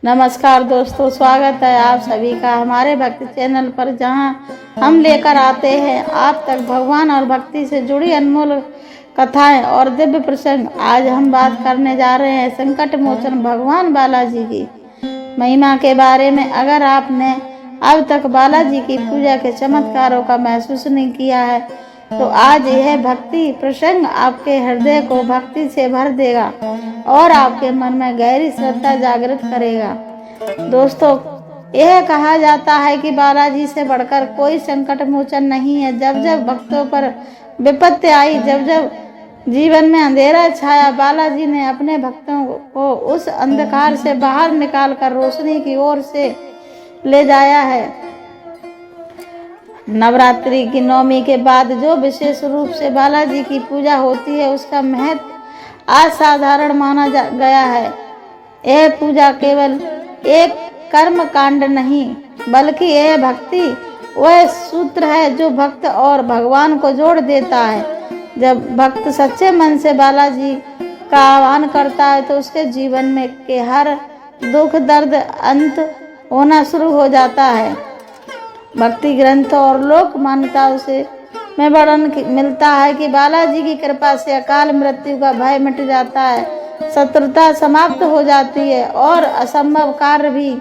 नमस्कार दोस्तों, स्वागत है आप सभी का हमारे भक्ति चैनल पर, जहां हम लेकर आते हैं आप तक भगवान और भक्ति से जुड़ी अनमोल कथाएं और दिव्य प्रसंग। आज हम बात करने जा रहे हैं संकट मोचन भगवान बालाजी की महिमा के बारे में। अगर आपने अब तक बालाजी की पूजा के चमत्कारों का महसूस नहीं किया है तो आज यह भक्ति प्रसंग आपके हृदय को भक्ति से भर देगा और आपके मन में गहरी श्रद्धा जागृत करेगा। दोस्तों, यह कहा जाता है कि बालाजी से बढ़कर कोई संकट मोचन नहीं है। जब जब भक्तों पर विपत्ति आई, जब जब जीवन में अंधेरा छाया, बालाजी ने अपने भक्तों को उस अंधकार से बाहर निकालकर रोशनी की ओर से ले जाया है। नवरात्रि की नवमी के बाद जो विशेष रूप से बालाजी की पूजा होती है, उसका महत्व असाधारण माना गया है। यह पूजा केवल एक कर्म कांड नहीं, बल्कि यह भक्ति वह सूत्र है जो भक्त और भगवान को जोड़ देता है। जब भक्त सच्चे मन से बालाजी का आह्वान करता है तो उसके जीवन में के हर दुख दर्द अंत होना शुरू हो जाता है। भक्ति ग्रंथ और लोक मान्यताओं से में वर्णन मिलता है कि बालाजी की कृपा से अकाल मृत्यु का भय मिट जाता है, शत्रुता समाप्त हो जाती है और असंभव कार्य भी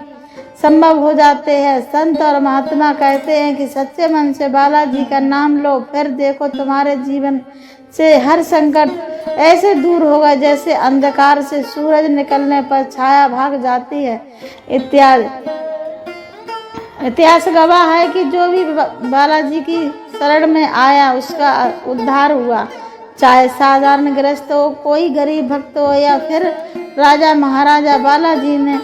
संभव हो जाते हैं। संत और महात्मा कहते हैं कि सच्चे मन से बालाजी का नाम लो, फिर देखो तुम्हारे जीवन से हर संकट ऐसे दूर होगा जैसे अंधकार से सूरज निकलने पर छाया भाग जाती है। इतिहास गवाह है कि जो भी बालाजी की शरण में आया उसका उद्धार हुआ, चाहे साधारण ग्रस्त हो, कोई गरीब भक्त हो या फिर राजा महाराजा। बालाजी ने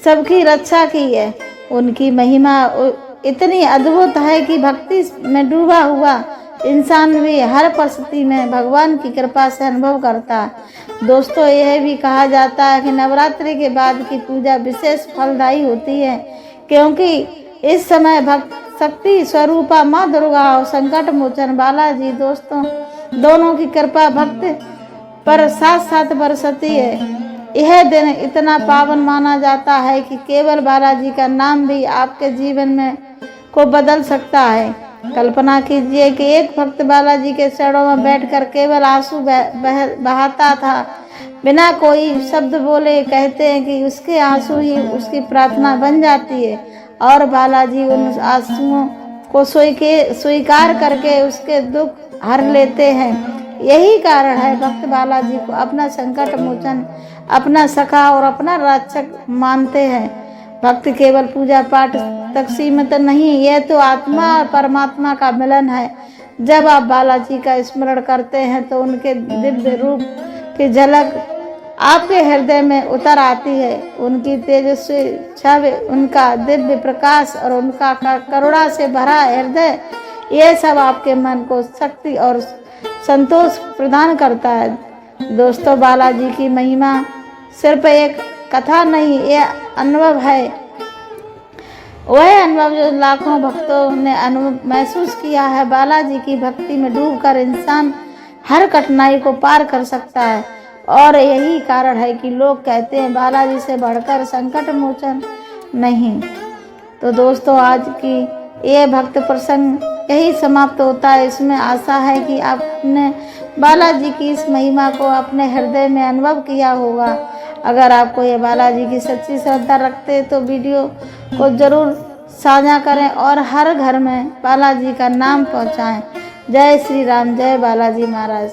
सबकी रक्षा की है। उनकी महिमा इतनी अद्भुत है कि भक्ति में डूबा हुआ इंसान भी हर परिस्थिति में भगवान की कृपा से अनुभव करता है। दोस्तों, यह भी कहा जाता है कि नवरात्रि के बाद की पूजा विशेष फलदायी होती है, क्योंकि इस समय भक्त शक्ति स्वरूपा माँ दुर्गा और संकट मोचन बालाजी दोनों की कृपा भक्त पर साथ साथ बरसती है। यह दिन इतना पावन माना जाता है कि केवल बालाजी का नाम भी आपके जीवन में को बदल सकता है। कल्पना कीजिए कि एक भक्त बालाजी के चरणों में बैठकर केवल आंसू बहाता था, बिना कोई शब्द बोले। कहते हैं कि उसके आंसू ही उसकी प्रार्थना बन जाती है और बालाजी उन आंसुओं को स्वीकार करके उसके दुख हर लेते हैं। यही कारण है भक्त बालाजी को अपना संकट मोचन, अपना सखा और अपना रक्षक मानते हैं। भक्ति केवल पूजा पाठ तक सीमित नहीं, यह तो आत्मा और परमात्मा का मिलन है। जब आप बालाजी का स्मरण करते हैं तो उनके दिव्य रूप की झलक आपके हृदय में उतर आती है। उनकी तेजस्वी छवि, उनका दिव्य प्रकाश और उनका करुणा से भरा हृदय, ये सब आपके मन को शक्ति और संतोष प्रदान करता है। दोस्तों, बालाजी की महिमा सिर्फ एक कथा नहीं, यह अनुभव है। वह अनुभव जो लाखों भक्तों ने महसूस किया है। बालाजी की भक्ति में डूबकर इंसान हर कठिनाई को पार कर सकता है और यही कारण है कि लोग कहते हैं बालाजी से बढ़कर संकट मोचन नहीं। तो दोस्तों, आज की ये भक्त प्रसंग यही समाप्त होता है। इसमें आशा है कि आपने बालाजी की इस महिमा को अपने हृदय में अनुभव किया होगा। अगर आपको ये बालाजी की सच्ची श्रद्धा रखते तो वीडियो को जरूर साझा करें और हर घर में बालाजी का नाम पहुंचाएं। जय श्री राम, जय बालाजी महाराज।